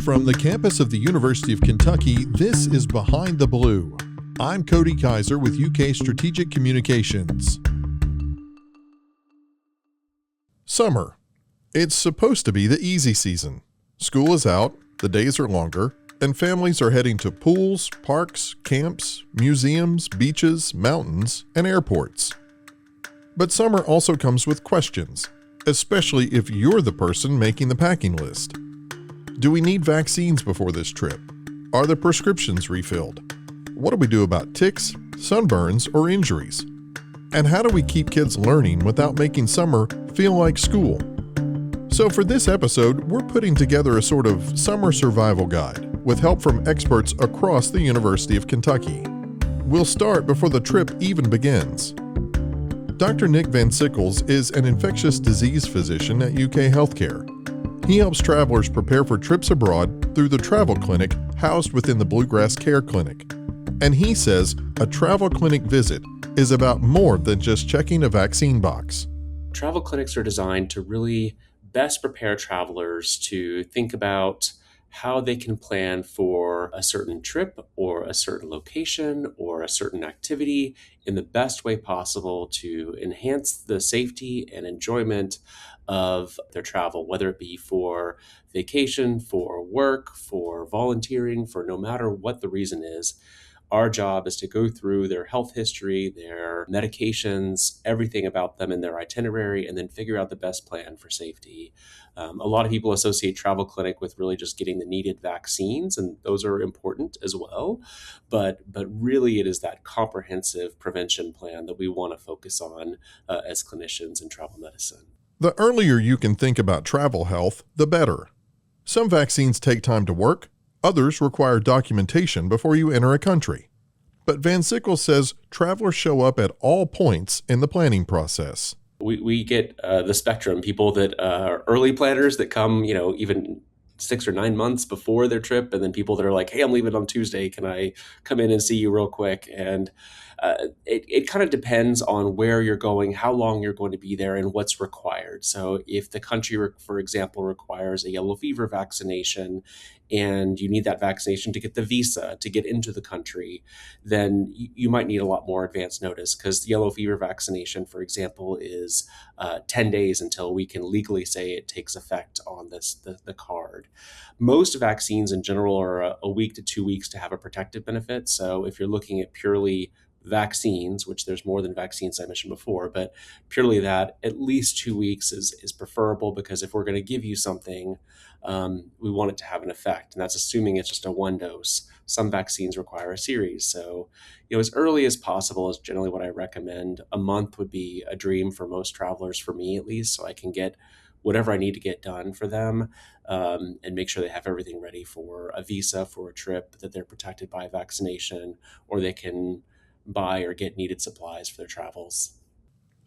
From the campus of the University of Kentucky, this is Behind the Blue. I'm Cody Kaiser with UK Strategic Communications. Summer. It's supposed to be the easy season. School is out, the days are longer, and families are heading to pools, parks, camps, museums, beaches, mountains, and airports. But summer also comes with questions, especially if you're the person making the packing list. Do we need vaccines before this trip? Are the prescriptions refilled? What do we do about ticks, sunburns, or injuries? And how do we keep kids learning without making summer feel like school? So for this episode, we're putting together a sort of summer survival guide with help from experts across the University of Kentucky. We'll start before the trip even begins. Dr. Nick Van Sickles is an infectious disease physician at UK Healthcare. He helps travelers prepare for trips abroad through the travel clinic housed within the Bluegrass Care Clinic. And he says a travel clinic visit is about more than just checking a vaccine box. Travel clinics are designed to really best prepare travelers to think about how they can plan for a certain trip or a certain location or a certain activity in the best way possible to enhance the safety and enjoyment of their travel, whether it be for vacation, for work, for volunteering, for no matter what the reason is. Our job is to go through their health history, their medications, everything about them in their itinerary, and then figure out the best plan for safety. A lot of people associate travel clinic with really just getting the needed vaccines, and those are important as well. But really, it is that comprehensive prevention plan that we want to focus on as clinicians in travel medicine. The earlier you can think about travel health, the better. Some vaccines take time to work. Others require documentation before you enter a country. But Van Sickles says travelers show up at all points in the planning process. We get the spectrum, people that are early planners that come, even 6 or 9 months before their trip, and then people that are like, hey, I'm leaving on Tuesday. Can I come in and see you real quick? And it kind of depends on where you're going, how long you're going to be there, and what's required. So if the country, for example, requires a yellow fever vaccination and you need that vaccination to get the visa to get into the country, then you might need a lot more advance notice, because the yellow fever vaccination, for example, is 10 days until we can legally say it takes effect on the card. Most vaccines in general are a week to 2 weeks to have a protective benefit. So if you're looking at purely vaccines, which there's more than vaccines I mentioned before, but purely that, at least 2 weeks is preferable, because if we're going to give you something, we want it to have an effect. And that's assuming it's just a one dose. Some vaccines require a series. So, as early as possible is generally what I recommend. A month would be a dream for most travelers, for me at least, so I can get whatever I need to get done for them, and make sure they have everything ready for a visa, for a trip, that they're protected by a vaccination, or they can buy or get needed supplies for their travels.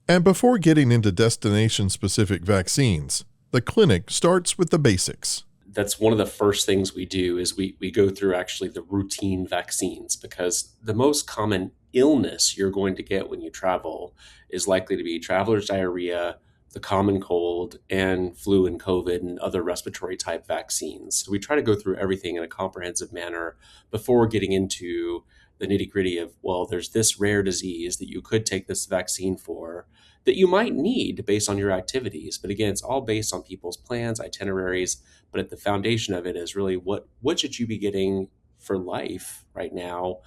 And before getting into destination-specific vaccines, the clinic starts with the basics. That's one of the first things we do, is we go through actually the routine vaccines, because the most common illness you're going to get when you travel is likely to be traveler's diarrhea, the common cold, and flu and COVID and other respiratory type vaccines. So we try to go through everything in a comprehensive manner before getting into the nitty gritty of, well, there's this rare disease that you could take this vaccine for that you might need based on your activities. But again, it's all based on people's plans, itineraries. But at the foundation of it is really what should you be getting for life right now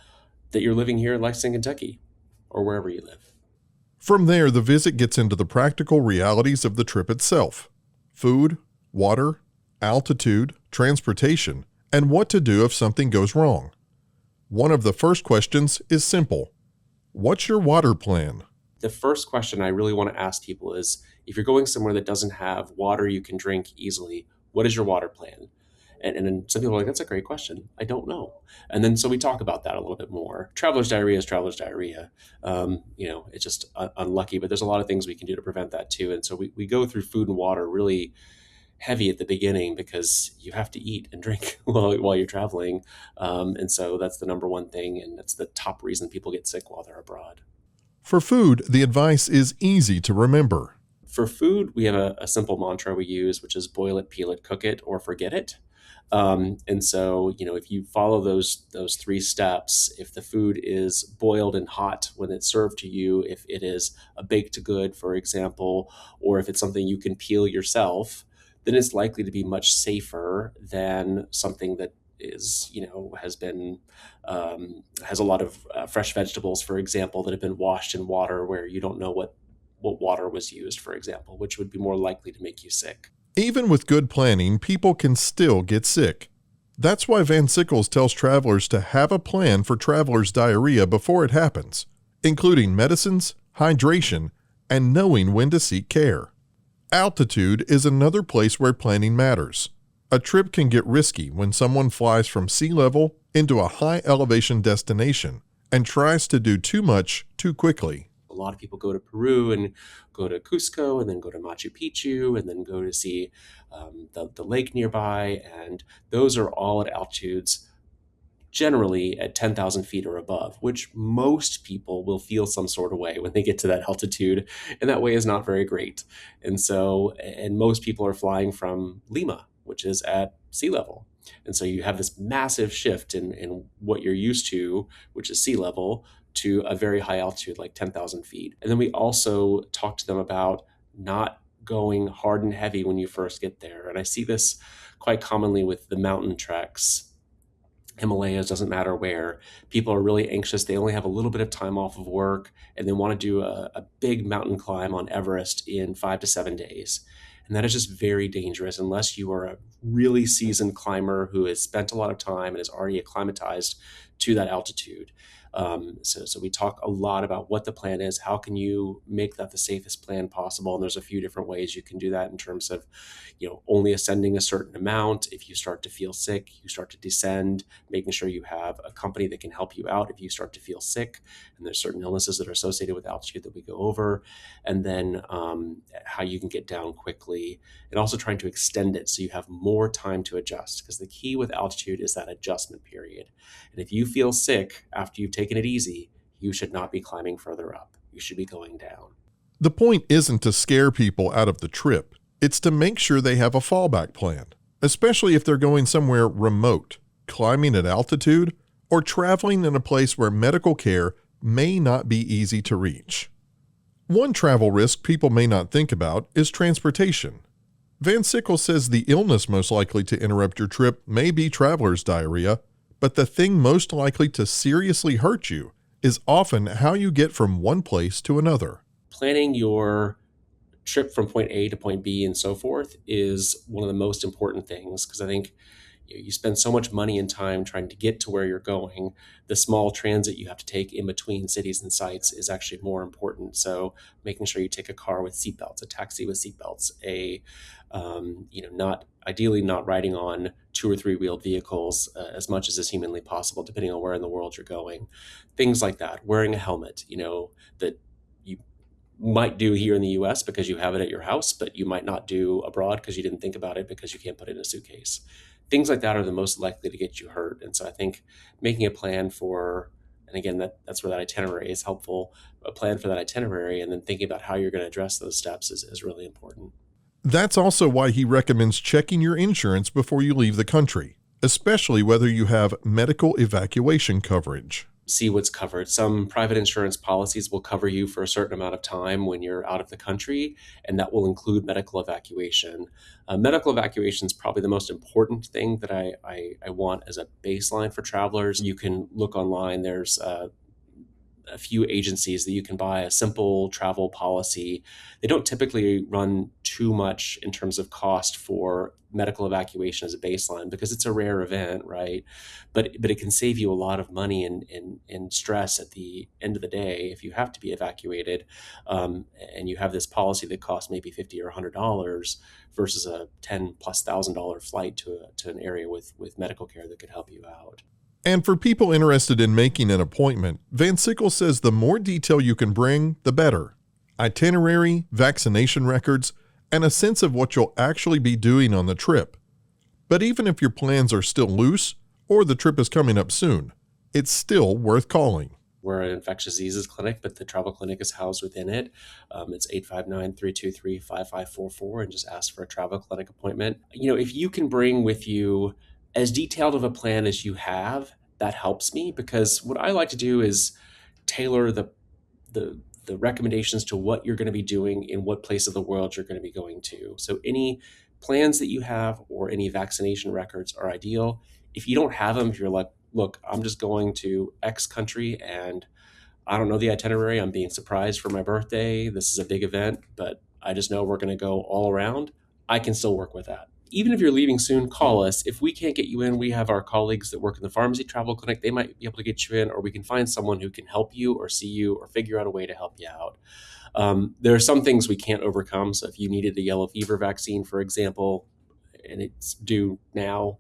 that you're living here in Lexington, Kentucky, or wherever you live. From there, the visit gets into the practical realities of the trip itself: food, water, altitude, transportation, and what to do if something goes wrong. One of the first questions is simple. What's your water plan? The first question I really want to ask people is, if you're going somewhere that doesn't have water you can drink easily, what is your water plan? And then some people are like, that's a great question. I don't know. And then so we talk about that a little bit more. Traveler's diarrhea is traveler's diarrhea. It's just unlucky, but there's a lot of things we can do to prevent that too. And so we go through food and water really heavy at the beginning, because you have to eat and drink while you're traveling. And so that's the number one thing. And that's the top reason people get sick while they're abroad. For food, the advice is easy to remember. For food, we have a simple mantra we use, which is boil it, peel it, cook it, or forget it. And so, if you follow those three steps, if the food is boiled and hot when it's served to you, if it is a baked good, for example, or if it's something you can peel yourself, then it's likely to be much safer than something that is, has a lot of fresh vegetables, for example, that have been washed in water where you don't know what water was used, for example, which would be more likely to make you sick. Even with good planning, people can still get sick. That's why Van Sickles tells travelers to have a plan for travelers' diarrhea before it happens, including medicines, hydration, and knowing when to seek care. Altitude is another place where planning matters. A trip can get risky when someone flies from sea level into a high elevation destination and tries to do too much too quickly. A lot of people go to Peru and go to Cusco and then go to Machu Picchu and then go to see the lake nearby. And those are all at altitudes generally at 10,000 feet or above, which most people will feel some sort of way when they get to that altitude. And that way is not very great. And most people are flying from Lima, which is at sea level. And so you have this massive shift in what you're used to, which is sea level, to a very high altitude, like 10,000 feet. And then we also talk to them about not going hard and heavy when you first get there. And I see this quite commonly with the mountain treks. Himalayas, doesn't matter where. People are really anxious. They only have a little bit of time off of work and they want to do a big mountain climb on Everest in 5 to 7 days. And that is just very dangerous unless you are a really seasoned climber who has spent a lot of time and is already acclimatized to that altitude. So we talk a lot about what the plan is. How can you make that the safest plan possible? And there's a few different ways you can do that in terms of, only ascending a certain amount. If you start to feel sick, you start to descend, making sure you have a company that can help you out if you start to feel sick. And there's certain illnesses that are associated with altitude that we go over. And then how you can get down quickly, and also trying to extend it so you have more time to adjust. Because the key with altitude is that adjustment period. And if you feel sick after you've taken it easy, you should not be climbing further up. You should be going down. The point isn't to scare people out of the trip. It's to make sure they have a fallback plan, especially if they're going somewhere remote, climbing at altitude, or traveling in a place where medical care may not be easy to reach. One travel risk people may not think about is transportation. Van Sickles says the illness most likely to interrupt your trip may be traveler's diarrhea, but the thing most likely to seriously hurt you is often how you get from one place to another. Planning your trip from point A to point B and so forth is one of the most important things, because I think you spend so much money and time trying to get to where you're going. The small transit you have to take in between cities and sites is actually more important. So making sure you take a car with seatbelts, a taxi with seatbelts, not riding on 2 or 3 wheeled vehicles as much as is humanly possible, depending on where in the world you're going. Things like that. Wearing a helmet, that you might do here in the US because you have it at your house, but you might not do abroad because you didn't think about it because you can't put it in a suitcase. Things like that are the most likely to get you hurt. And so I think making a plan for, and again, that's where that itinerary is helpful, a plan for that itinerary and then thinking about how you're going to address those steps is really important. That's also why he recommends checking your insurance before you leave the country, especially whether you have medical evacuation coverage. See what's covered. Some private insurance policies will cover you for a certain amount of time when you're out of the country, and that will include medical evacuation. Medical evacuation is probably the most important thing that I want as a baseline for travelers. You can look online. There's a few agencies that you can buy a simple travel policy. They don't typically run too much in terms of cost for medical evacuation as a baseline because it's a rare event, right? But it can save you a lot of money and stress at the end of the day if you have to be evacuated, and you have this policy that costs maybe $50 or $100 versus a $10,000+ flight to an area with medical care that could help you out. And for people interested in making an appointment, Van Sickles says the more detail you can bring, the better. Itinerary, vaccination records, and a sense of what you'll actually be doing on the trip. But even if your plans are still loose, or the trip is coming up soon, it's still worth calling. We're an infectious diseases clinic, but the travel clinic is housed within it. It's 859-323-5544, and just ask for a travel clinic appointment. If you can bring with you as detailed of a plan as you have, that helps me, because what I like to do is tailor the the recommendations to what you're going to be doing in what place of the world you're going to be going to. So any plans that you have or any vaccination records are ideal. If you don't have them, if you're like, look, I'm just going to X country and I don't know the itinerary, I'm being surprised for my birthday, this is a big event, but I just know we're going to go all around, I can still work with that. Even if you're leaving soon, call us. If we can't get you in, we have our colleagues that work in the pharmacy travel clinic. They might be able to get you in, or we can find someone who can help you or see you or figure out a way to help you out. There are some things we can't overcome. So if you needed the yellow fever vaccine, for example, and it's due now,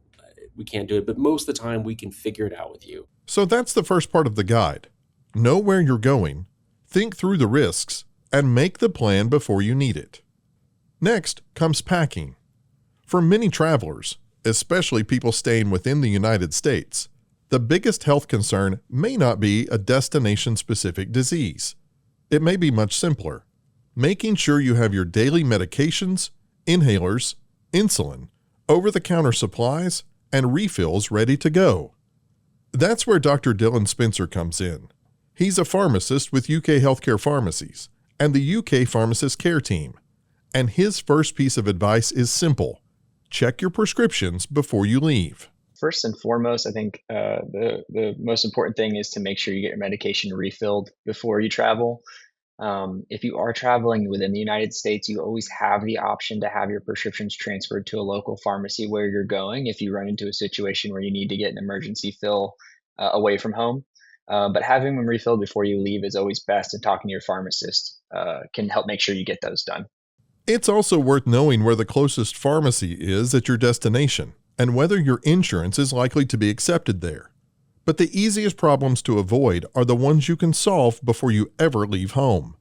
we can't do it. But most of the time, we can figure it out with you. So that's the first part of the guide. Know where you're going, think through the risks, and make the plan before you need it. Next comes packing. For many travelers, especially people staying within the United States, the biggest health concern may not be a destination-specific disease. It may be much simpler. Making sure you have your daily medications, inhalers, insulin, over-the-counter supplies, and refills ready to go. That's where Dr. Dylan Spencer comes in. He's a pharmacist with UK Healthcare Pharmacies and the UK Pharmacist Care Team. And his first piece of advice is simple. Check your prescriptions before you leave. First and foremost, I think the most important thing is to make sure you get your medication refilled before you travel. If you are traveling within the United States, you always have the option to have your prescriptions transferred to a local pharmacy where you're going if you run into a situation where you need to get an emergency fill away from home. But having them refilled before you leave is always best, and talking to your pharmacist can help make sure you get those done. It's also worth knowing where the closest pharmacy is at your destination and whether your insurance is likely to be accepted there. But the easiest problems to avoid are the ones you can solve before you ever leave home.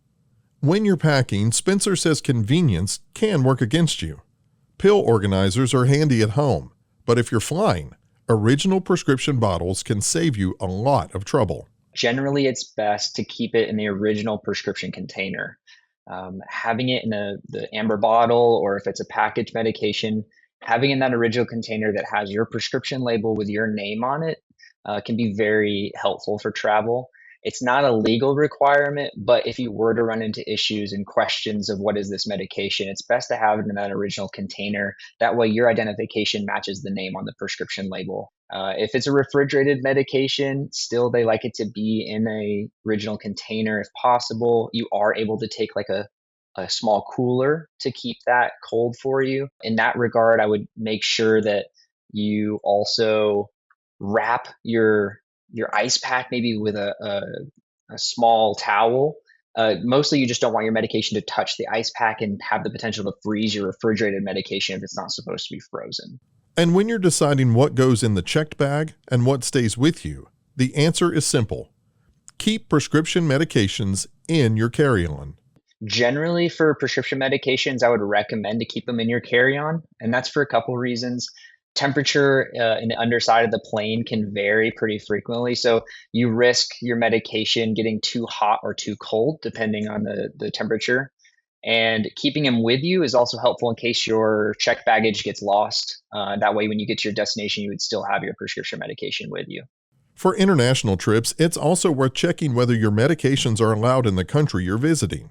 When you're packing, Spencer says convenience can work against you. Pill organizers are handy at home, but if you're flying, original prescription bottles can save you a lot of trouble. Generally, it's best to keep it in the original prescription container. Having it in the amber bottle, or if it's a packaged medication, having in that original container that has your prescription label with your name on it can be very helpful for travel. It's not a legal requirement, but if you were to run into issues and questions of what is this medication, it's best to have it in that original container. That way your identification matches the name on the prescription label. If it's a refrigerated medication, still they like it to be in a original container if possible. You are able to take like a small cooler to keep that cold for you. In that regard, I would make sure that you also wrap your ice pack maybe with a small towel. Mostly you just don't want your medication to touch the ice pack and have the potential to freeze your refrigerated medication if it's not supposed to be frozen. And when you're deciding what goes in the checked bag and what stays with you, the answer is simple. Keep prescription medications in your carry-on. Generally, for prescription medications, I would recommend to keep them in your carry-on, and that's for a couple reasons. Temperature in the underside of the plane can vary pretty frequently, so you risk your medication getting too hot or too cold depending on the temperature. And keeping them with you is also helpful in case your checked baggage gets lost. That way, when you get to your destination, you would still have your prescription medication with you. For international trips, it's also worth checking whether your medications are allowed in the country you're visiting.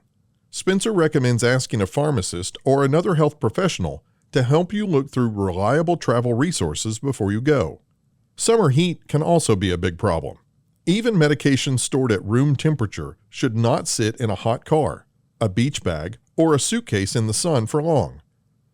Spencer recommends asking a pharmacist or another health professional to help you look through reliable travel resources before you go. Summer heat can also be a big problem. Even medications stored at room temperature should not sit in a hot car, a beach bag, or a suitcase in the sun for long.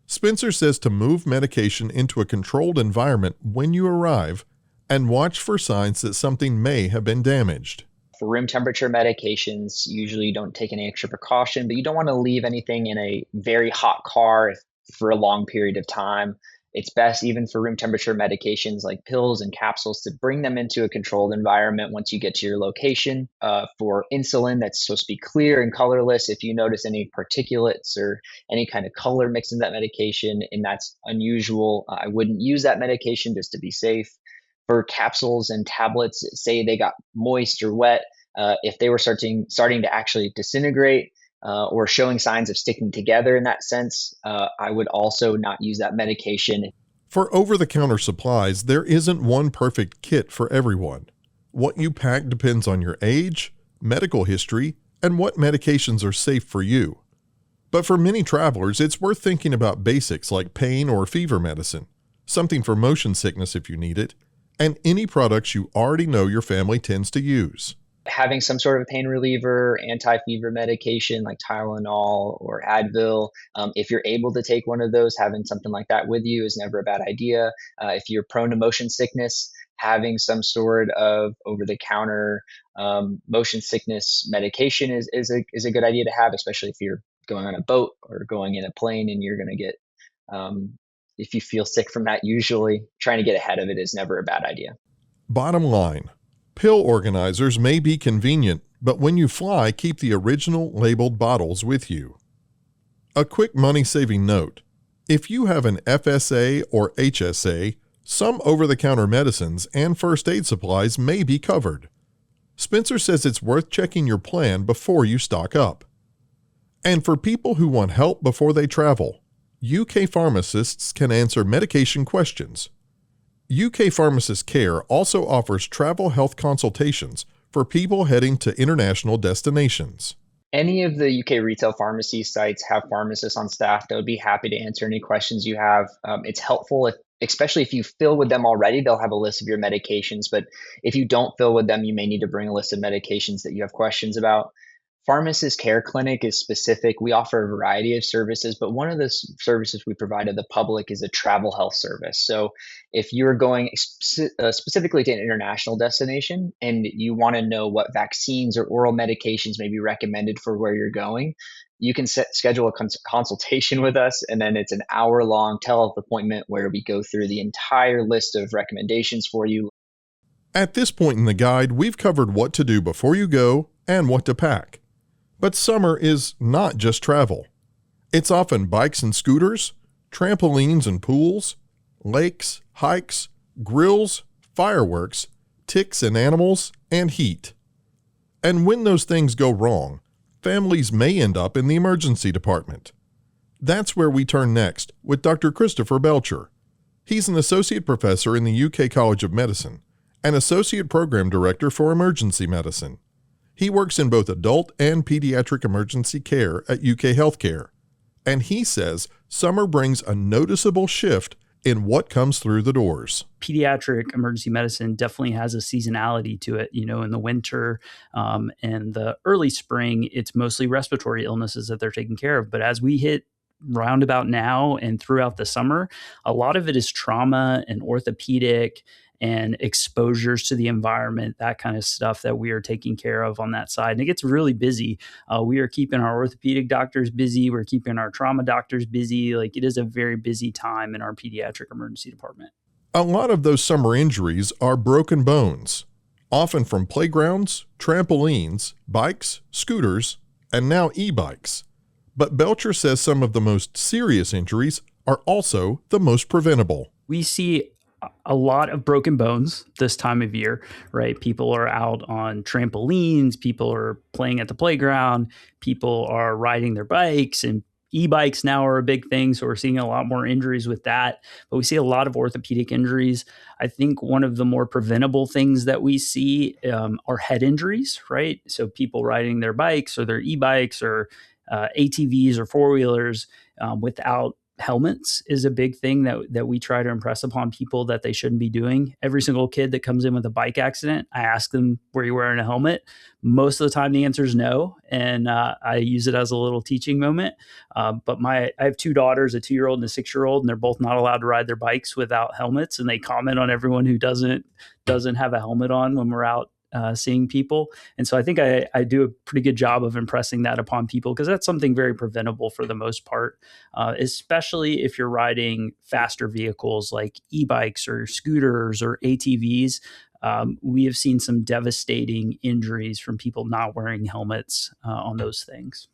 Spencer says to move medication into a controlled environment when you arrive and watch for signs that something may have been damaged. For room temperature medications, usually you don't take any extra precaution, but you don't want to leave anything in a very hot car for a long period of time. It's best, even for room temperature medications like pills and capsules, to bring them into a controlled environment once you get to your location. For insulin, that's supposed to be clear and colorless. If you notice any particulates or any kind of color mixed in that medication, and that's unusual, I wouldn't use that medication just to be safe. For capsules and tablets, say they got moist or wet, If they were starting to actually disintegrate or showing signs of sticking together in that sense, I would also not use that medication. For over-the-counter supplies, there isn't one perfect kit for everyone. What you pack depends on your age, medical history, and what medications are safe for you. But for many travelers, it's worth thinking about basics like pain or fever medicine, something for motion sickness if you need it, and any products you already know your family tends to use. Having some sort of pain reliever, anti-fever medication like Tylenol or Advil. If you're able to take one of those, having something like that with you is never a bad idea. If you're prone to motion sickness, having some sort of over-the-counter motion sickness medication is a good idea to have, especially if you're going on a boat or going in a plane and you're going to get, if you feel sick from that, usually trying to get ahead of it is never a bad idea. Bottom line, pill organizers may be convenient, but when you fly, keep the original labeled bottles with you. A quick money-saving note. If you have an FSA or HSA, some over-the-counter medicines and first aid supplies may be covered. Spencer says it's worth checking your plan before you stock up. And for people who want help before they travel, UK pharmacists can answer medication questions. UK Pharmacist Care also offers travel health consultations for people heading to international destinations. Any of the UK retail pharmacy sites have pharmacists on staff that would be happy to answer any questions you have. It's helpful, especially if you fill with them already, they'll have a list of your medications. But if you don't fill with them, you may need to bring a list of medications that you have questions about. Pharmacist Care Clinic is specific. We offer a variety of services, but one of the services we provide to the public is a travel health service. So if you're going specifically to an international destination and you want to know what vaccines or oral medications may be recommended for where you're going, you can schedule a consultation with us, and then it's an hour-long telehealth appointment where we go through the entire list of recommendations for you. At this point in the guide, we've covered what to do before you go and what to pack. But summer is not just travel. It's often bikes and scooters, trampolines and pools, lakes, hikes, grills, fireworks, ticks and animals, and heat. And when those things go wrong, families may end up in the emergency department. That's where we turn next with Dr. Christopher Belcher. He's an associate professor in the UK College of Medicine and associate program director for emergency medicine. He works in both adult and pediatric emergency care at UK Healthcare, and he says summer brings a noticeable shift in what comes through the doors. Pediatric emergency medicine definitely has a seasonality to it. In the winter and the early spring, it's mostly respiratory illnesses that they're taking care of. But as we hit roundabout now and throughout the summer, a lot of it is trauma and orthopedic and exposures to the environment, that kind of stuff that we are taking care of on that side. And it gets really busy. We are keeping our orthopedic doctors busy. We're keeping our trauma doctors busy. Like, it is a very busy time in our pediatric emergency department. A lot of those summer injuries are broken bones, often from playgrounds, trampolines, bikes, scooters, and now e-bikes. But Belcher says some of the most serious injuries are also the most preventable. We see a lot of broken bones this time of year, right? People are out on trampolines, people are playing at the playground, people are riding their bikes, and e-bikes now are a big thing. So we're seeing a lot more injuries with that, but we see a lot of orthopedic injuries. I think one of the more preventable things that we see are head injuries, right? So people riding their bikes or their e-bikes or ATVs or four-wheelers without helmets is a big thing that we try to impress upon people that they shouldn't be doing. Every single kid that comes in with a bike accident, I ask them, were you wearing a helmet? Most of the time the answer is no. And I use it as a little teaching moment. But I have two daughters, a 2-year-old and a 6-year-old, and they're both not allowed to ride their bikes without helmets. And they comment on everyone who doesn't have a helmet on when we're out seeing people. And so I think I do a pretty good job of impressing that upon people, because that's something very preventable for the most part, especially if you're riding faster vehicles like e-bikes or scooters or ATVs. We have seen some devastating injuries from people not wearing helmets on those things.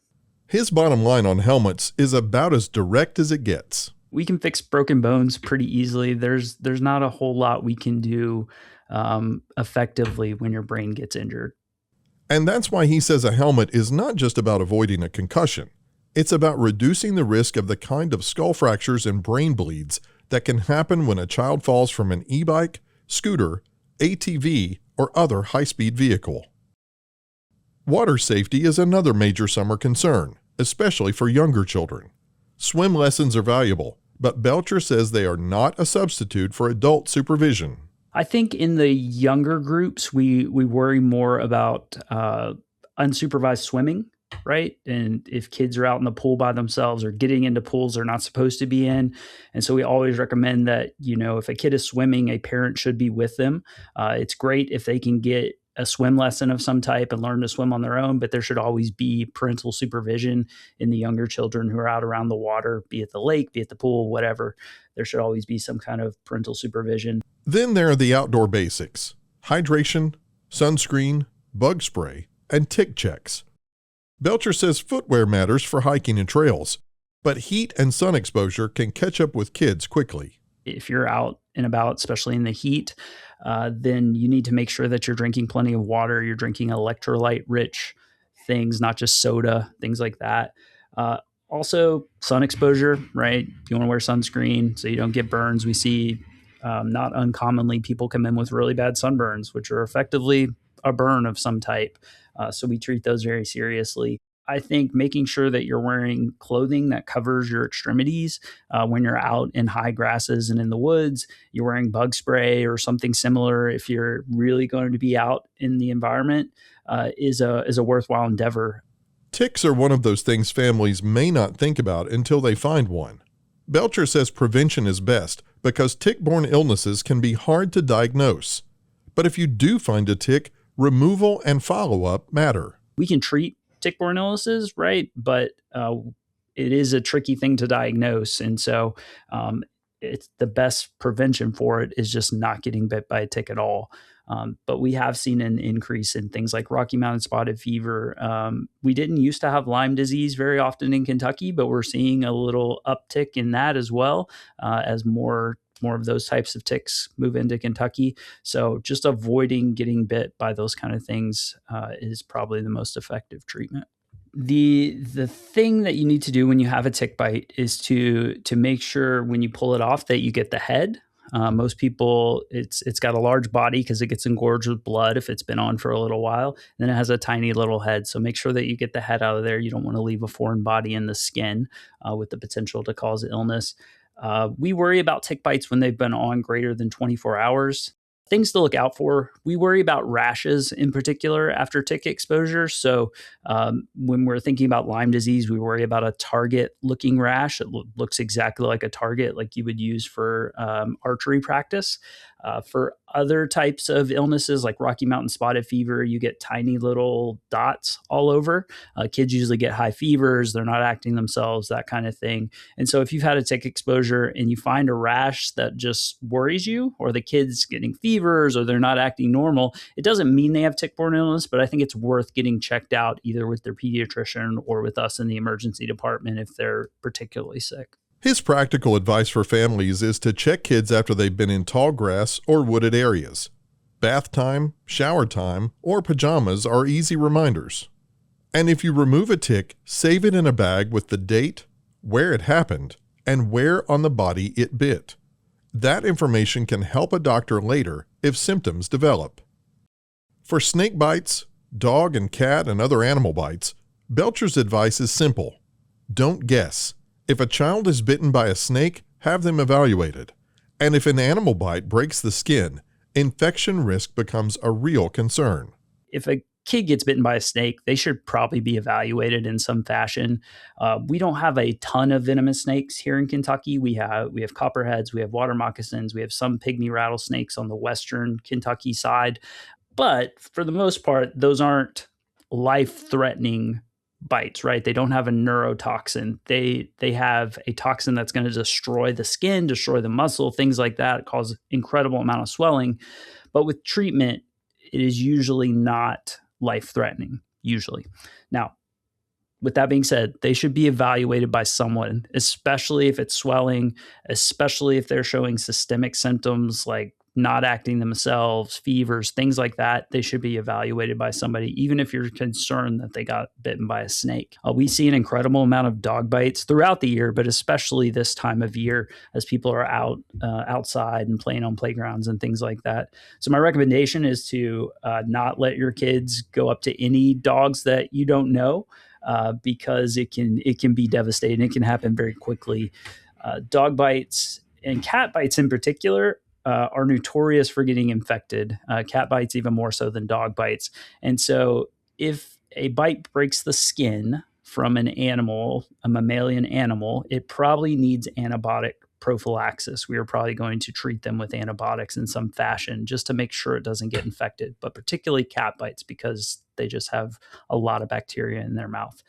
His bottom line on helmets is about as direct as it gets. We can fix broken bones pretty easily. There's not a whole lot we can do effectively when your brain gets injured. And that's why he says a helmet is not just about avoiding a concussion. It's about reducing the risk of the kind of skull fractures and brain bleeds that can happen when a child falls from an e-bike, scooter, ATV, or other high-speed vehicle. Water safety is another major summer concern, especially for younger children. Swim lessons are valuable, but Belcher says they are not a substitute for adult supervision. I think in the younger groups, we worry more about unsupervised swimming, right? And if kids are out in the pool by themselves or getting into pools they're not supposed to be in. And so we always recommend that, if a kid is swimming, a parent should be with them. It's great if they can get a swim lesson of some type and learn to swim on their own, but there should always be parental supervision in the younger children who are out around the water, be it the lake, be it the pool, whatever. There should always be some kind of parental supervision. Then there are the outdoor basics: hydration, sunscreen, bug spray, and tick checks. Belcher says footwear matters for hiking and trails, but heat and sun exposure can catch up with kids quickly. If you're out and about, especially in the heat, then you need to make sure that you're drinking plenty of water. You're drinking electrolyte-rich things, not just soda, things like that. Also, sun exposure, right? You want to wear sunscreen so you don't get burns. We see not uncommonly people come in with really bad sunburns, which are effectively a burn of some type. So we treat those very seriously. I think making sure that you're wearing clothing that covers your extremities when you're out in high grasses and in the woods, you're wearing bug spray or something similar if you're really going to be out in the environment is a worthwhile endeavor. Ticks are one of those things families may not think about until they find one. Belcher says prevention is best because tick-borne illnesses can be hard to diagnose. But if you do find a tick, removal and follow-up matter. We can treat tick-borne illnesses, right? But it is a tricky thing to diagnose. And so it's the best prevention for it is just not getting bit by a tick at all. But we have seen an increase in things like Rocky Mountain spotted fever. We didn't used to have Lyme disease very often in Kentucky, but we're seeing a little uptick in that as well as more of those types of ticks move into Kentucky. So just avoiding getting bit by those kind of things is probably the most effective treatment. The thing that you need to do when you have a tick bite is to make sure when you pull it off that you get the head. Most people, it's got a large body because it gets engorged with blood if it's been on for a little while. Then it has a tiny little head. So make sure that you get the head out of there. You don't want to leave a foreign body in the skin with the potential to cause illness. We worry about tick bites when they've been on greater than 24 hours. Things to look out for. We worry about rashes in particular after tick exposure. So when we're thinking about Lyme disease, we worry about a target-looking rash. It looks exactly like a target like you would use for archery practice. For other types of illnesses like Rocky Mountain spotted fever, you get tiny little dots all over. Kids usually get high fevers. They're not acting themselves, that kind of thing. And so if you've had a tick exposure and you find a rash that just worries you, or the kid's getting fevers or they're not acting normal, it doesn't mean they have tick-borne illness, but I think it's worth getting checked out either with their pediatrician or with us in the emergency department if they're particularly sick. His practical advice for families is to check kids after they've been in tall grass or wooded areas. Bath time, shower time, or pajamas are easy reminders. And if you remove a tick, save it in a bag with the date, where it happened, and where on the body it bit. That information can help a doctor later if symptoms develop. For snake bites, dog and cat and other animal bites, Belcher's advice is simple. Don't guess. If a child is bitten by a snake, have them evaluated. And if an animal bite breaks the skin, infection risk becomes a real concern. If a kid gets bitten by a snake, they should probably be evaluated in some fashion. We don't have a ton of venomous snakes here in Kentucky. We have copperheads, we have water moccasins, we have some pygmy rattlesnakes on the western Kentucky side. But for the most part, those aren't life-threatening bites, right? They don't have a neurotoxin. They have a toxin that's going to destroy the skin, destroy the muscle, things like that, cause incredible amount of swelling. But with treatment, it is usually not life-threatening, usually. Now, with that being said, they should be evaluated by someone, especially if it's swelling, especially if they're showing systemic symptoms like not acting themselves, fevers, things like that, they should be evaluated by somebody, even if you're concerned that they got bitten by a snake. We see an incredible amount of dog bites throughout the year, but especially this time of year as people are outside and playing on playgrounds and things like that. So my recommendation is to not let your kids go up to any dogs that you don't know, because it can be devastating. It can happen very quickly. Dog bites and cat bites in particular are notorious for getting infected. Cat bites even more so than dog bites. And so if a bite breaks the skin from an animal, a mammalian animal, it probably needs antibiotic prophylaxis. We are probably going to treat them with antibiotics in some fashion just to make sure it doesn't get infected, but particularly cat bites because they just have a lot of bacteria in their mouth.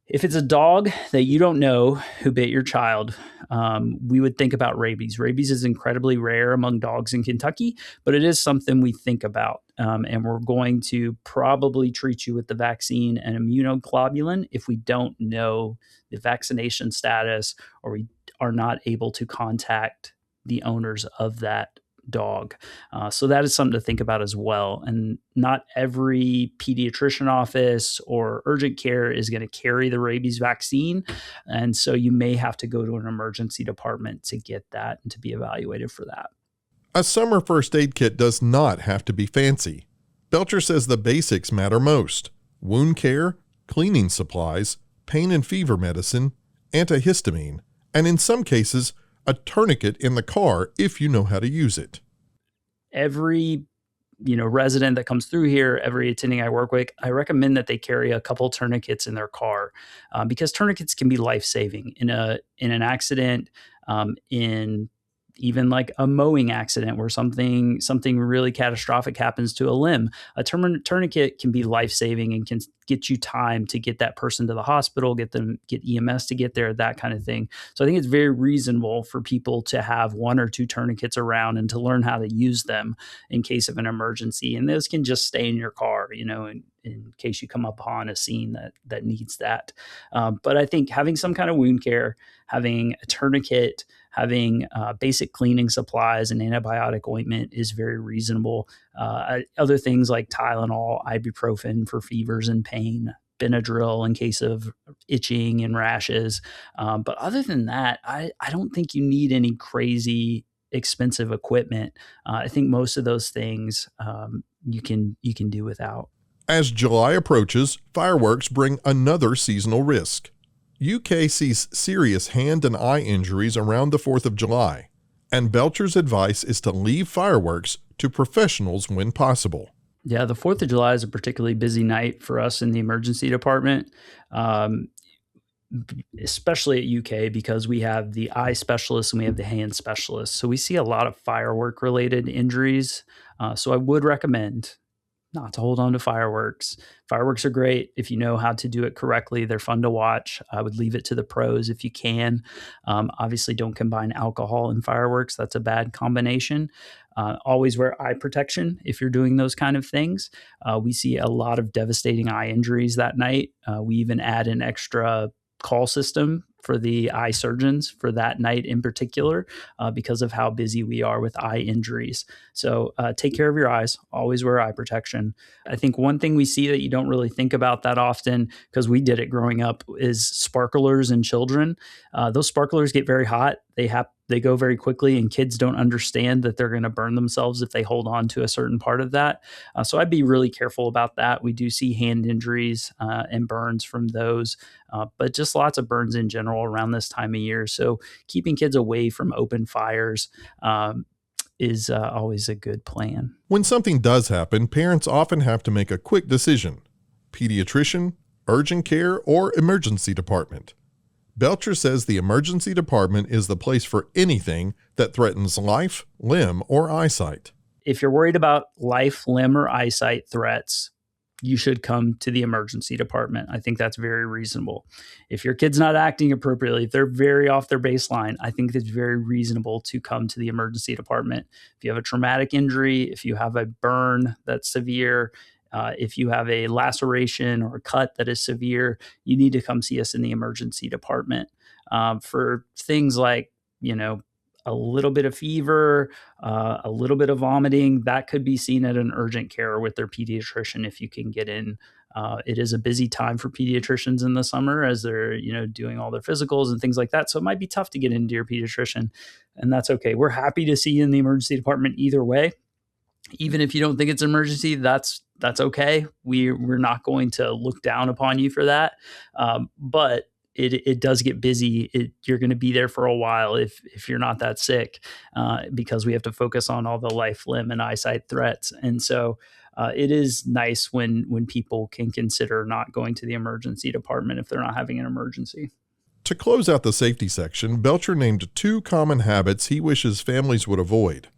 If it's a dog that you don't know who bit your child, we would think about rabies. Rabies is incredibly rare among dogs in Kentucky, but it is something we think about. And we're going to probably treat you with the vaccine and immunoglobulin if we don't know the vaccination status or we are not able to contact the owners of that dog. So that is something to think about as well. And not every pediatrician office or urgent care is going to carry the rabies vaccine. And so you may have to go to an emergency department to get that and to be evaluated for that. A summer first aid kit does not have to be fancy. Belcher says the basics matter most: wound care, cleaning supplies, pain and fever medicine, antihistamine, and in some cases, a tourniquet in the car if you know how to use it. Every resident that comes through here, every attending I work with, I recommend that they carry a couple tourniquets in their car, because tourniquets can be life-saving in an accident, in even like a mowing accident where something really catastrophic happens to a limb. A tourniquet can be life-saving and can get you time to get that person to the hospital, get EMS to get there, that kind of thing. So I think it's very reasonable for people to have one or two tourniquets around and to learn how to use them in case of an emergency. And those can just stay in your car, in case you come upon a scene that needs that. But I think having some kind of wound care, having a tourniquet, having basic cleaning supplies and antibiotic ointment is very reasonable. Other things like Tylenol, ibuprofen for fevers and pain, Benadryl in case of itching and rashes. But other than that, I don't think you need any crazy expensive equipment. I think most of those things you can do without. As July approaches, fireworks bring another seasonal risk. UK sees serious hand and eye injuries around the 4th of July, and Belcher's advice is to leave fireworks to professionals when possible. Yeah, the 4th of July is a particularly busy night for us in the emergency department, especially at UK, because we have the eye specialists and we have the hand specialists. So we see a lot of firework-related injuries. So I would recommend not to hold on to fireworks. Fireworks are great if you know how to do it correctly. They're fun to watch. I would leave it to the pros if you can. Obviously, don't combine alcohol and fireworks. That's a bad combination. Always wear eye protection if you're doing those kind of things. We see a lot of devastating eye injuries that night. We even add an extra call system for the eye surgeons for that night in particular, because of how busy we are with eye injuries. So take care of your eyes. Always wear eye protection. I think one thing we see that you don't really think about that often, because we did it growing up, is sparklers in children. Those sparklers get very hot. They go very quickly, and kids don't understand that they're going to burn themselves if they hold on to a certain part of that. So I'd be really careful about that. We do see hand injuries and burns from those, but just lots of burns in general around this time of year. So keeping kids away from open fires is always a good plan. When something does happen, parents often have to make a quick decision: pediatrician, urgent care, or emergency department. Belcher says the emergency department is the place for anything that threatens life, limb, or eyesight. If you're worried about life, limb, or eyesight threats, you should come to the emergency department. I think that's very reasonable. If your kid's not acting appropriately, if they're very off their baseline, I think it's very reasonable to come to the emergency department. If you have a traumatic injury, if you have a burn that's severe, if you have a laceration or a cut that is severe, you need to come see us in the emergency department. For things like, a little bit of fever, a little bit of vomiting, that could be seen at an urgent care with their pediatrician if you can get in. It is a busy time for pediatricians in the summer as they're, doing all their physicals and things like that. So it might be tough to get into your pediatrician, and that's okay. We're happy to see you in the emergency department either way. Even if you don't think it's an emergency, that's okay. We're not going to look down upon you for that. But it does get busy. You're going to be there for a while if you're not that sick, because we have to focus on all the life, limb, and eyesight threats. And so it is nice when people can consider not going to the emergency department if they're not having an emergency. To close out the safety section, Belcher named 2 common habits he wishes families would avoid: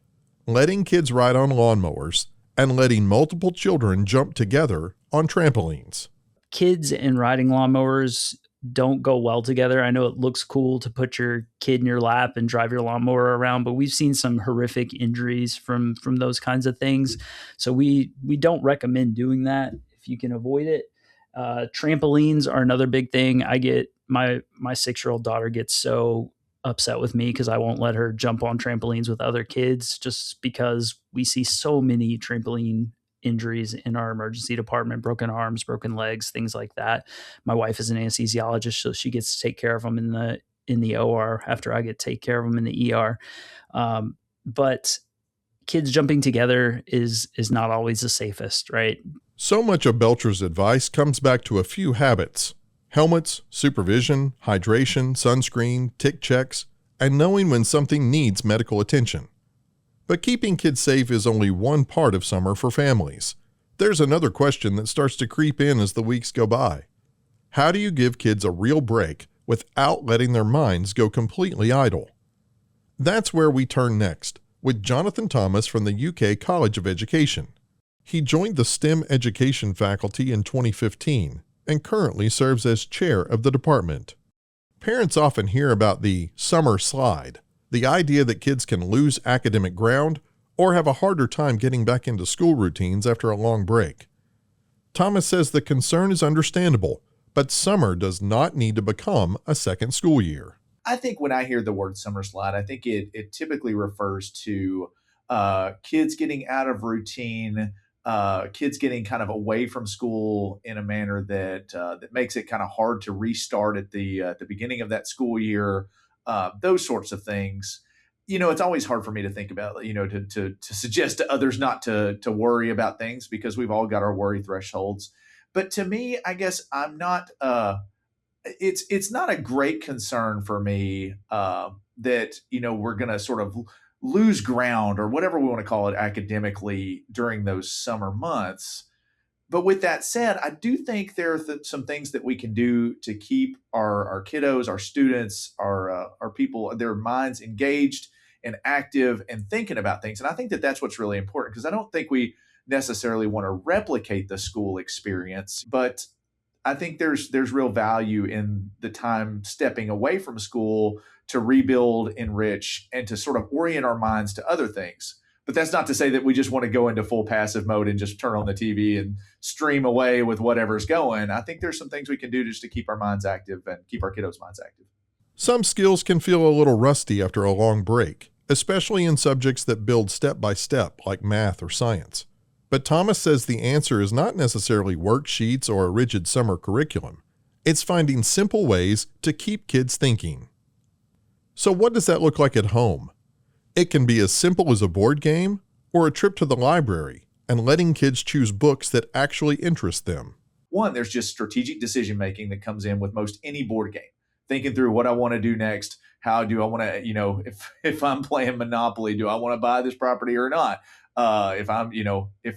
letting kids ride on lawnmowers and letting multiple children jump together on trampolines. Kids and riding lawnmowers don't go well together. I know it looks cool to put your kid in your lap and drive your lawnmower around, but we've seen some horrific injuries from those kinds of things. So we don't recommend doing that if you can avoid it. Trampolines are another big thing. I get my 6-year-old daughter gets so upset with me because I won't let her jump on trampolines with other kids, just because we see so many trampoline injuries in our emergency department: broken arms, broken legs, things like that. My wife is an anesthesiologist, so she gets to take care of them in the OR after I get to take care of them in the ER. But kids jumping together is not always the safest, right? So much of Belcher's advice comes back to a few habits: helmets, supervision, hydration, sunscreen, tick checks, and knowing when something needs medical attention. But keeping kids safe is only one part of summer for families. There's another question that starts to creep in as the weeks go by. How do you give kids a real break without letting their minds go completely idle? That's where we turn next, with Jonathan Thomas from the UK College of Education. He joined the STEM education faculty in 2015 and currently serves as chair of the department. Parents often hear about the summer slide, the idea that kids can lose academic ground or have a harder time getting back into school routines after a long break. Thomas says the concern is understandable, but summer does not need to become a second school year. I think when I hear the word summer slide, I think it typically refers to kids getting out of routine, kids getting kind of away from school in a manner that makes it kind of hard to restart at the beginning of that school year. Those sorts of things. It's always hard for me to think about, to suggest to others not to worry about things, because we've all got our worry thresholds. But to me, I guess I'm not. It's not a great concern for me that we're going to sort of lose ground or whatever we want to call it academically during those summer months. But with that said, I do think there are some things that we can do to keep our kiddos, our students, our people, their minds engaged and active and thinking about things. And I think that that's what's really important, because I don't think we necessarily want to replicate the school experience, but I think there's real value in the time stepping away from school to rebuild, enrich, and to sort of orient our minds to other things. But that's not to say that we just want to go into full passive mode and just turn on the TV and stream away with whatever's going. I think there's some things we can do just to keep our minds active and keep our kiddos' minds active. Some skills can feel a little rusty after a long break, especially in subjects that build step by step, like math or science. But Thomas says the answer is not necessarily worksheets or a rigid summer curriculum. It's finding simple ways to keep kids thinking. So what does that look like at home? It can be as simple as a board game or a trip to the library and letting kids choose books that actually interest them. One, there's just strategic decision making that comes in with most any board game. Thinking through what I want to do next. How do I want to, if I'm playing Monopoly, do I want to buy this property or not? If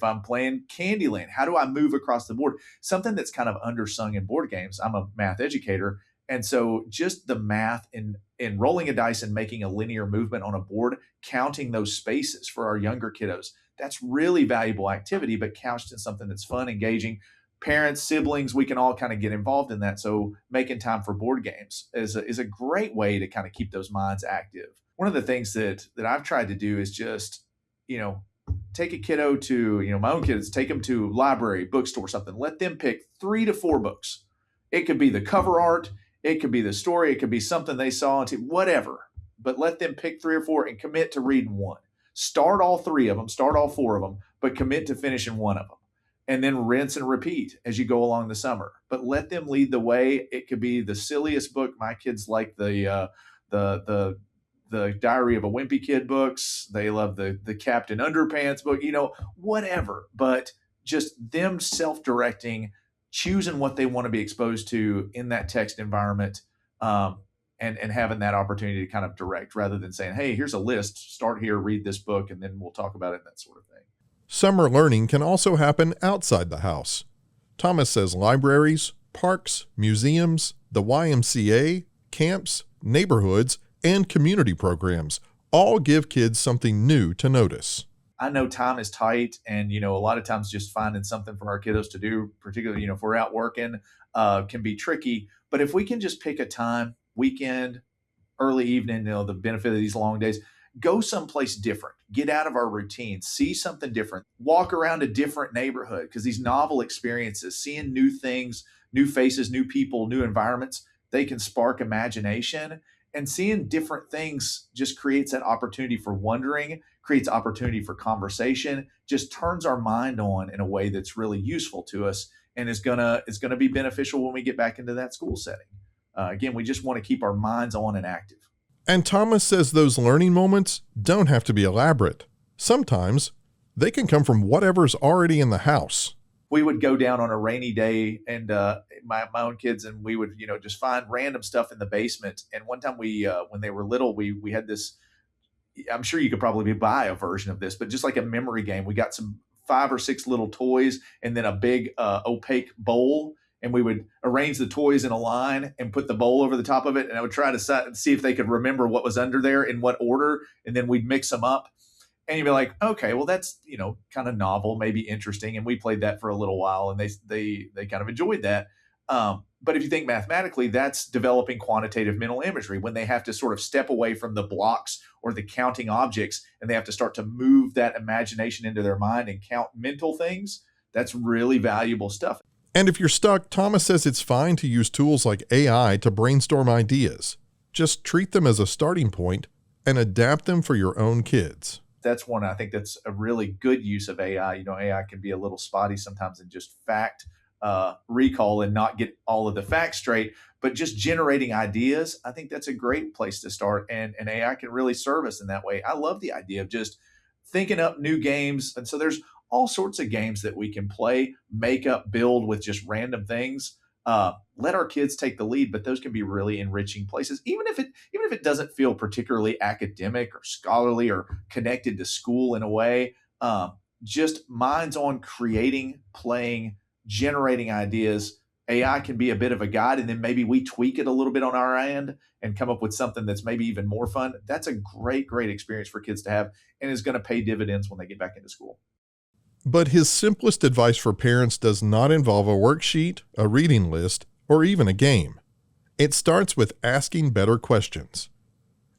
I'm playing Candyland, how do I move across the board? Something that's kind of undersung in board games. I'm a math educator. And so just the math in rolling a dice and making a linear movement on a board, counting those spaces for our younger kiddos, that's really valuable activity, but couched in something that's fun, engaging. Parents, siblings, we can all kind of get involved in that. So making time for board games is a great way to kind of keep those minds active. One of the things that I've tried to do is just, take a kiddo to, my own kids, take them to library, bookstore, something. Let them pick 3 to 4 books. It could be the cover art. It could be the story. It could be something they saw on TV, whatever. but let them pick 3 or 4 and commit to reading one. Start all 3 of them, start all 4 of them, but commit to finishing one of them. And then rinse and repeat as you go along the summer. But let them lead the way. It could be the silliest book. My kids like the Diary of a Wimpy Kid books. They love the Captain Underpants book, whatever. But just them self-directing, choosing what they want to be exposed to in that text environment, and having that opportunity to kind of direct rather than saying, hey, here's a list, start here, read this book, and then we'll talk about it, and that sort of thing. Summer learning can also happen outside the house. Thomas says libraries, parks, museums, the YMCA, camps, neighborhoods, and community programs all give kids something new to notice. I know time is tight, and a lot of times just finding something for our kiddos to do, particularly if we're out working, can be tricky. But if we can just pick a time, weekend, early evening, the benefit of these long days, go someplace different, get out of our routine, see something different, walk around a different neighborhood, because these novel experiences, seeing new things, new faces, new people, new environments, they can spark imagination. And seeing different things just creates that opportunity for wondering, creates opportunity for conversation, just turns our mind on in a way that's really useful to us, and is gonna be beneficial when we get back into that school setting. Again, we just want to keep our minds on and active. And Thomas says those learning moments don't have to be elaborate. Sometimes they can come from whatever's already in the house. We would go down on a rainy day, and my own kids, and we would just find random stuff in the basement. And one time when they were little, we had this. I'm sure you could probably buy a version of this, but just like a memory game, we got some 5 or 6 little toys and then a big opaque bowl. And we would arrange the toys in a line and put the bowl over the top of it. And I would try to see if they could remember what was under there in what order. And then we'd mix them up. And you'd be like, okay, well, that's, kind of novel, maybe interesting. And we played that for a little while, and they kind of enjoyed that. But if you think mathematically, that's developing quantitative mental imagery, when they have to sort of step away from the blocks or the counting objects, and they have to start to move that imagination into their mind and count mental things. That's really valuable stuff. And if you're stuck, Thomas says it's fine to use tools like AI to brainstorm ideas. Just treat them as a starting point and adapt them for your own kids. That's one, I think that's a really good use of AI. AI can be a little spotty sometimes in just fact recall and not get all of the facts straight, but just generating ideas, I think that's a great place to start. And AI can really serve us in that way. I love the idea of just thinking up new games. And so there's all sorts of games that we can play, make up, build with just random things. Let our kids take the lead, but those can be really enriching places, even if it doesn't feel particularly academic or scholarly or connected to school in a way. Just minds on creating, playing, generating ideas. AI can be a bit of a guide, and then maybe we tweak it a little bit on our end and come up with something that's maybe even more fun. That's a great experience for kids to have, and is going to pay dividends when they get back into school. But his simplest advice for parents does not involve a worksheet, a reading list, or even a game. It starts with asking better questions.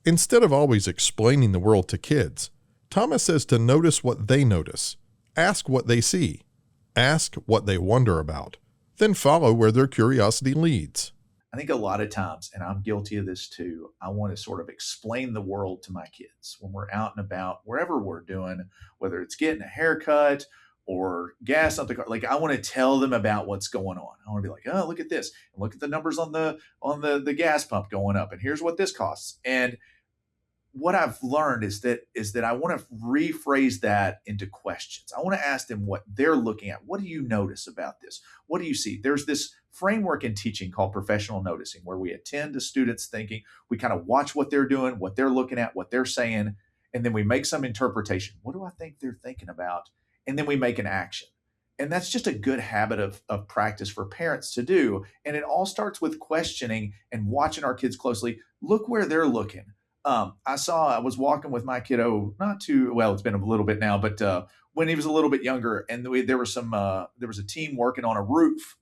Instead of always explaining the world to kids, Thomas says to notice what they notice, ask what they see, ask what they wonder about, then follow where their curiosity leads. I think a lot of times, and I'm guilty of this too, I want to sort of explain the world to my kids when we're out and about, wherever we're doing, whether it's getting a haircut or gas up the car. Like, I want to tell them about what's going on. I want to be like, oh, look at this, and look at the numbers on the gas pump going up, and here's what this costs. And what I've learned is that I want to rephrase that into questions. I want to ask them what they're looking at. What do you notice about this? What do you see? There's this framework in teaching called professional noticing, where we attend to students' thinking. We kind of watch what they're doing, what they're looking at, what they're saying, and then we make some interpretation. What do I think they're thinking about? And then we make an action. And that's just a good habit of practice for parents to do. And it all starts with questioning and watching our kids closely. Look where they're looking. I was walking with my kiddo it's been a little bit now, but when he was a little bit younger, and there was a team working on a roof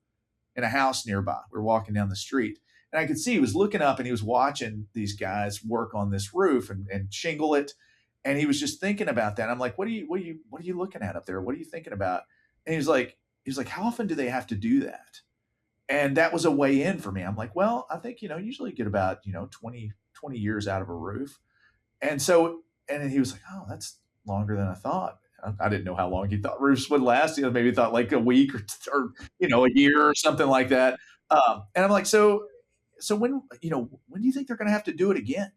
in a house nearby. We were walking down the street, and I could see he was looking up, and he was watching these guys work on this roof and shingle it. And he was just thinking about that. I'm like, what are you looking at up there? What are you thinking about? And he was like, how often do they have to do that? And that was a way in for me. I'm like, well, I think, usually get about, 20 20 years out of a roof. And so, and then he was like, oh, that's longer than I thought. I didn't know how long he thought roofs would last. Maybe he thought like a week or a year or something like that. And I'm like, so when do you think they're going to have to do it again?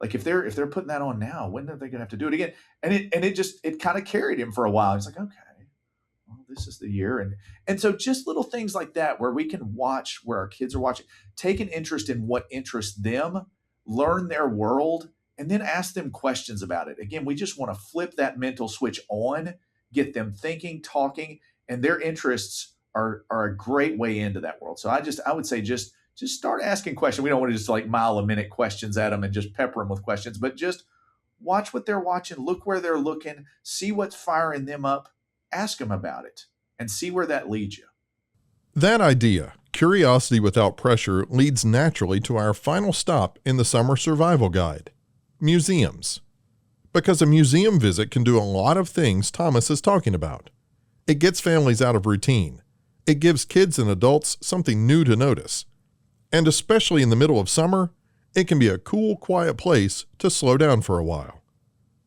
Like if they're putting that on now, when are they going to have to do it again? And it kind of carried him for a while. He's like, okay, well, this is the year. And so just little things like that where we can watch where our kids are watching, take an interest in what interests them, learn their world, and then ask them questions about it. Again, we just want to flip that mental switch on, get them thinking, talking, and their interests are a great way into that world. So I would say just start asking questions. We don't want to just like mile a minute questions at them and just pepper them with questions, but just watch what they're watching, look where they're looking, see what's firing them up, ask them about it, and see where that leads you. That idea, curiosity without pressure, leads naturally to our final stop in the summer survival guide: museums. Because a museum visit can do a lot of things Thomas is talking about. It gets families out of routine. It gives kids and adults something new to notice. And especially in the middle of summer, it can be a cool, quiet place to slow down for a while.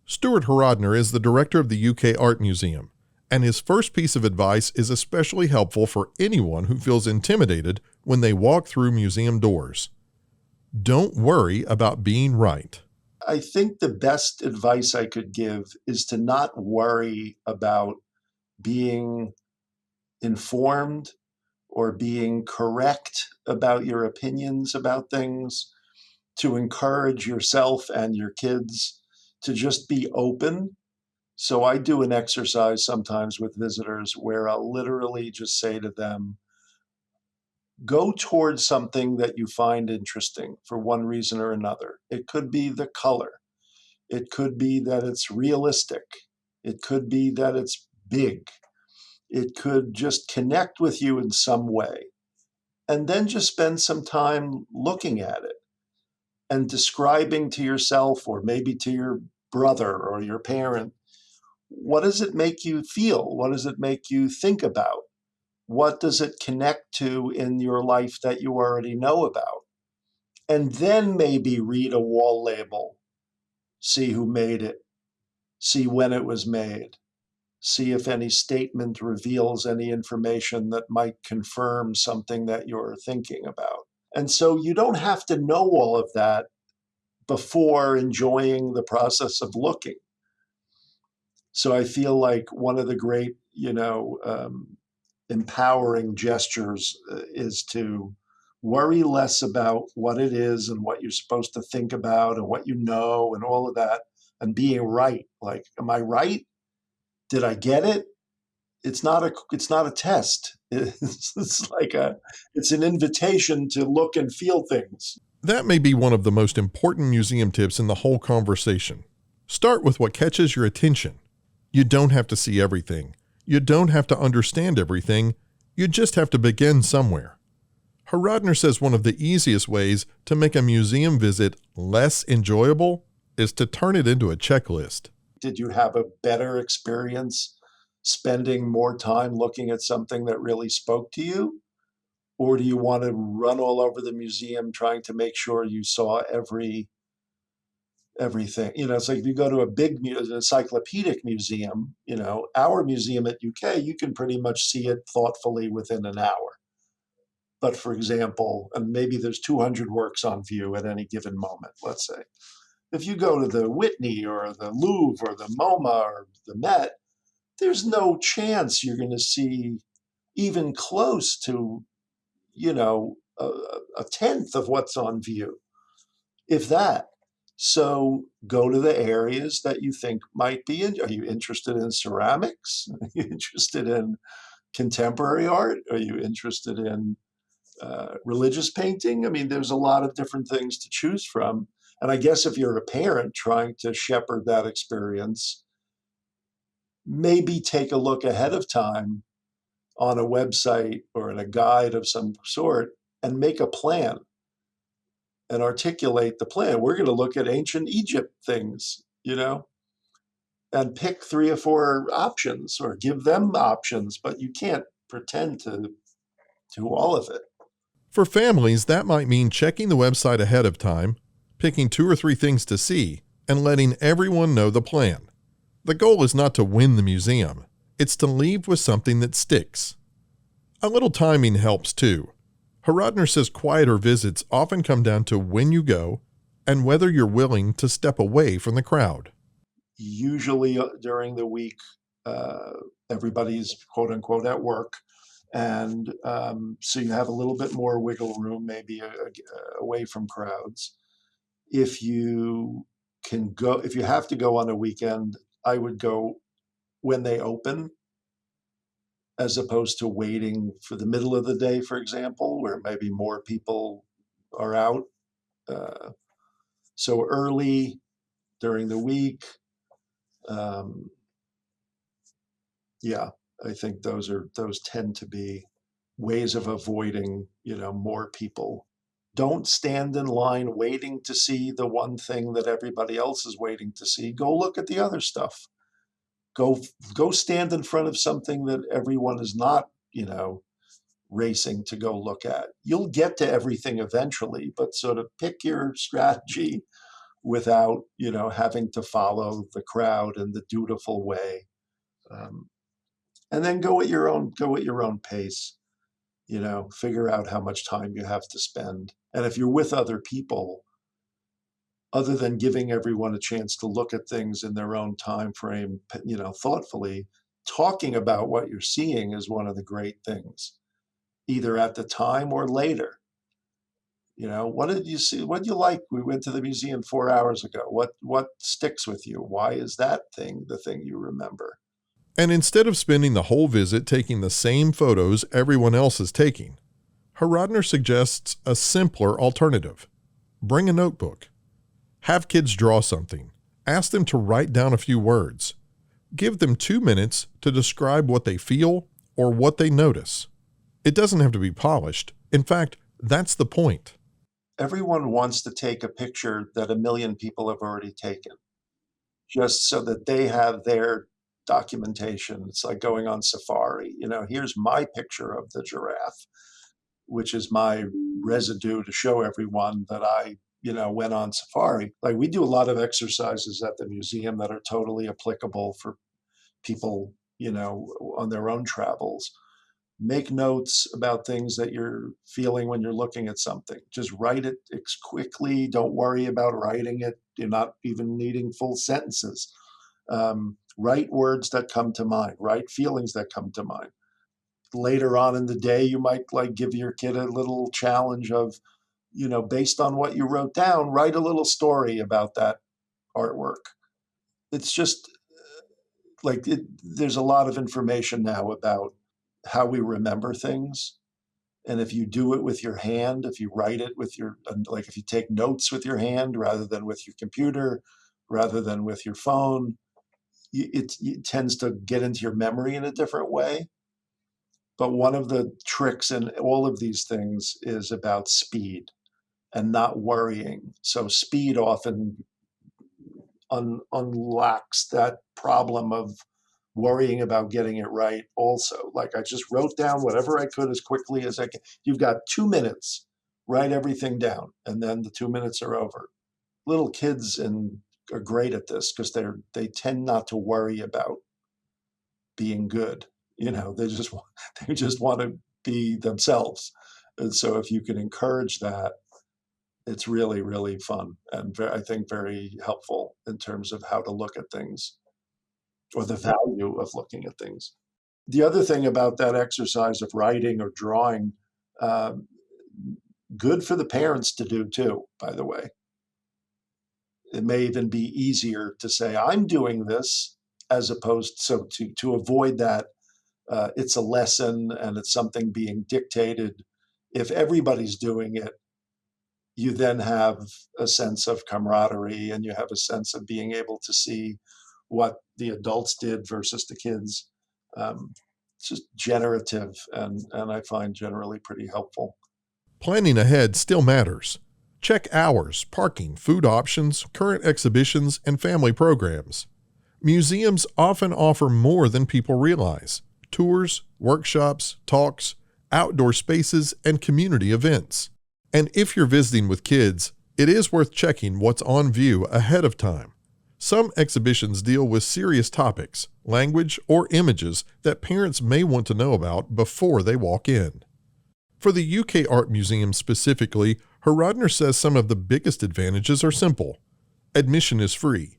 Stuart Horodner is the director of the UK Art Museum, and his first piece of advice is especially helpful for anyone who feels intimidated when they walk through museum doors. Don't worry about being right. I think the best advice I could give is to not worry about being informed or being correct about your opinions about things, to encourage yourself and your kids to just be open. So I do an exercise sometimes with visitors where I'll literally just say to them, go towards something that you find interesting for one reason or another. It could be the color. It could be that it's realistic. It could be that it's big. It could just connect with you in some way. And then just spend some time looking at it and describing to yourself or maybe to your brother or your parent, what does it make you feel? What does it make you think about? What does it connect to in your life that you already know about? And then maybe read a wall label, see who made it, see when it was made, see if any statement reveals any information that might confirm something that you're thinking about. And so you don't have to know all of that before enjoying the process of looking. So I feel like one of the great, empowering gestures is to worry less about what it is and what you're supposed to think about and what you know and all of that, and being right. Like, am I right? Did I get it? It's not a test. It's an invitation to look and feel things. That may be one of the most important museum tips in the whole conversation. Start with what catches your attention. You don't have to see everything. You don't have to understand everything. You just have to begin somewhere. Horodner says one of the easiest ways to make a museum visit less enjoyable is to turn it into a checklist. Did you have a better experience spending more time looking at something that really spoke to you? Or do you want to run all over the museum trying to make sure you saw everything? It's like if you go to a big encyclopedic museum, our museum at UK, you can pretty much see it thoughtfully within an hour. But for example, and maybe there's 200 works on view at any given moment, let's say. If you go to the Whitney or the Louvre or the MoMA or the Met, there's no chance you're going to see even close to, a tenth of what's on view, if that. So go to the areas that you think might be in. Are you interested in ceramics? Are you interested in contemporary art? Are you interested in religious painting? I mean, there's a lot of different things to choose from. And I guess if you're a parent trying to shepherd that experience, maybe take a look ahead of time on a website or in a guide of some sort and make a plan and articulate the plan. We're going to look at ancient Egypt things, and pick 3 or 4 options or give them options, but you can't pretend to do all of it. For families, that might mean checking the website ahead of time, picking 2 or 3 things to see, and letting everyone know the plan. The goal is not to win the museum, it's to leave with something that sticks. A little timing helps too. Horodner says quieter visits often come down to when you go and whether you're willing to step away from the crowd. Usually during the week, everybody's quote unquote at work. And so you have a little bit more wiggle room, maybe away from crowds. If you have to go on a weekend, I would go when they open, as opposed to waiting for the middle of the day, for example, where maybe more people are out. So early during the week. Yeah, I think those tend to be ways of avoiding, more people. Don't stand in line waiting to see the one thing that everybody else is waiting to see. Go look at the other stuff. Go stand in front of something that everyone is not, racing to go look at. You'll get to everything eventually, but sort of pick your strategy without, having to follow the crowd in the dutiful way. And then go at your own pace. Figure out how much time you have to spend. And if you're with other people, other than giving everyone a chance to look at things in their own time frame, thoughtfully, talking about what you're seeing is one of the great things, either at the time or later. What did you see? What did you like? We went to the museum 4 hours ago. What sticks with you? Why is that thing the thing you remember? And instead of spending the whole visit taking the same photos everyone else is taking, Horodner suggests a simpler alternative. Bring a notebook. Have kids draw something. Ask them to write down a few words. Give them 2 minutes to describe what they feel or what they notice. It doesn't have to be polished. In fact, that's the point. Everyone wants to take a picture that 1 million people have already taken, just so that they have their documentation. It's like going on safari. Here's my picture of the giraffe, which is my residue to show everyone that I, went on safari. Like, we do a lot of exercises at the museum that are totally applicable for people, on their own travels. Make notes about things that you're feeling when you're looking at something. Just write it quickly. Don't worry about writing it. You're not even needing full sentences. Write words that come to mind, write feelings that come to mind. Later on in the day, you might give your kid a little challenge of, based on what you wrote down, write a little story about that artwork. It's just there's a lot of information now about how we remember things. And if you do it with your hand, if you write it with if you take notes with your hand rather than with your computer, rather than with your phone, it tends to get into your memory in a different way. But one of the tricks in all of these things is about speed and not worrying. So speed often unlocks that problem of worrying about getting it right also. Like, I just wrote down whatever I could as quickly as I can. You've got 2 minutes, write everything down, and then the 2 minutes are over. Little kids are great at this because they tend not to worry about being good. They just want to be themselves. And so if you can encourage that, it's really, really fun and I think very helpful in terms of how to look at things or the value of looking at things. The other thing about that exercise of writing or drawing, good for the parents to do too, by the way. It may even be easier to say, I'm doing this, as opposed to avoid that. It's a lesson and it's something being dictated. If everybody's doing it, you then have a sense of camaraderie and you have a sense of being able to see what the adults did versus the kids. It's just generative and I find generally pretty helpful. Planning ahead still matters. Check hours, parking, food options, current exhibitions, and family programs. Museums often offer more than people realize: tours, workshops, talks, outdoor spaces, and community events. And if you're visiting with kids, It is worth checking what's on view ahead of time. Some exhibitions deal with serious topics, language, or images that parents may want to know about before they walk in. For the UK Art Museum specifically, Horodner says some of the biggest advantages are simple. Admission is free.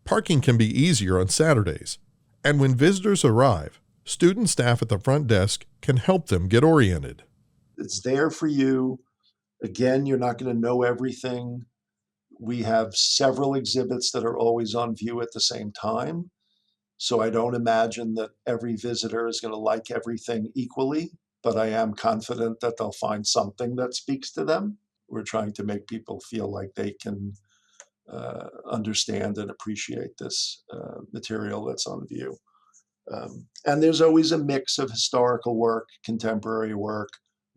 Parking can be easier on Saturdays. And when visitors arrive, student staff at the front desk can help them get oriented. It's there for you. Again, you're not going to know everything. We have several exhibits that are always on view at the same time. So I don't imagine that every visitor is going to like everything equally, but I am confident that they'll find something that speaks to them. We're trying to make people feel like they can understand and appreciate this material that's on view. And there's always a mix of historical work, contemporary work,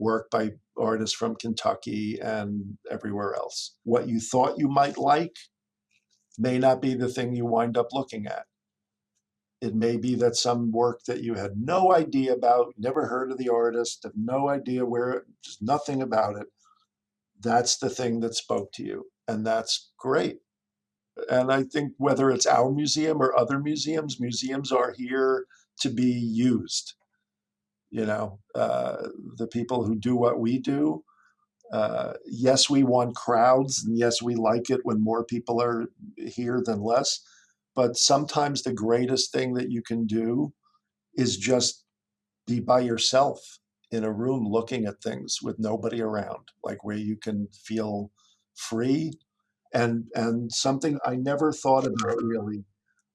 work by artists from Kentucky and everywhere else. What you thought you might like may not be the thing you wind up looking at. It may be that some work that you had no idea about, never heard of the artist, have no idea where, just nothing about it. That's the thing that spoke to you. And that's great. And I think whether it's our museum or other museums, museums are here to be used. You know, the people who do what we do, yes, we want crowds, and yes, we like it when more people are here than less. But sometimes the greatest thing that you can do is just be by yourself in a room looking at things with nobody around, like where you can feel free. And something I never thought about really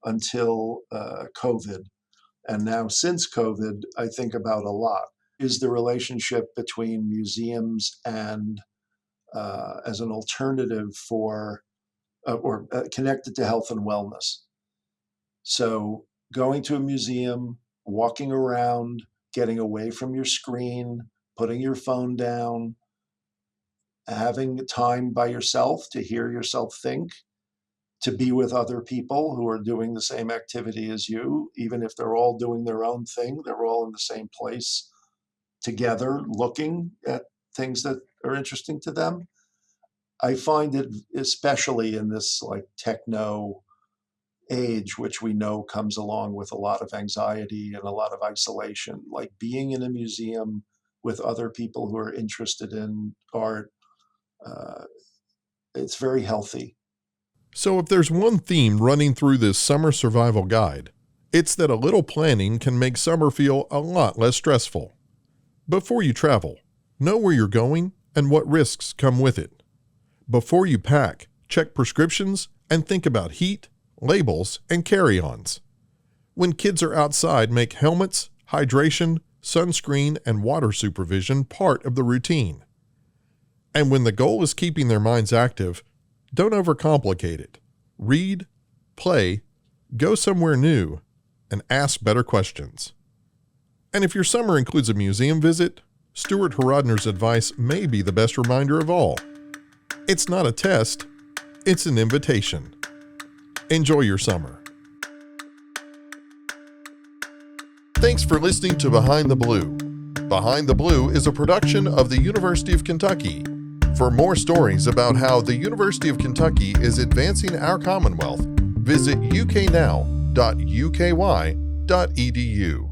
until COVID. And now since COVID, I think about a lot, is the relationship between museums and as an alternative for, or connected to health and wellness. So going to a museum, walking around, getting away from your screen, putting your phone down, having time by yourself to hear yourself think, to be with other people who are doing the same activity as you, even if they're all doing their own thing, they're all in the same place together, looking at things that are interesting to them. I find it, especially in this like techno age, which we know comes along with a lot of anxiety and a lot of isolation, like being in a museum with other people who are interested in art, it's very healthy. So if there's one theme running through this summer survival guide, it's that a little planning can make summer feel a lot less stressful. Before you travel, know where you're going and what risks come with it. Before you pack, check prescriptions and think about heat, labels, and carry-ons. When kids are outside, make helmets, hydration, sunscreen, and water supervision part of the routine. And when the goal is keeping their minds active, don't overcomplicate it. Read, play, go somewhere new, and ask better questions. And if your summer includes a museum visit, Stuart Horodner's advice may be the best reminder of all. It's not a test, it's an invitation. Enjoy your summer. Thanks for listening to Behind the Blue. Behind the Blue is a production of the University of Kentucky. For more stories about how the University of Kentucky is advancing our Commonwealth, visit uknow.uky.edu.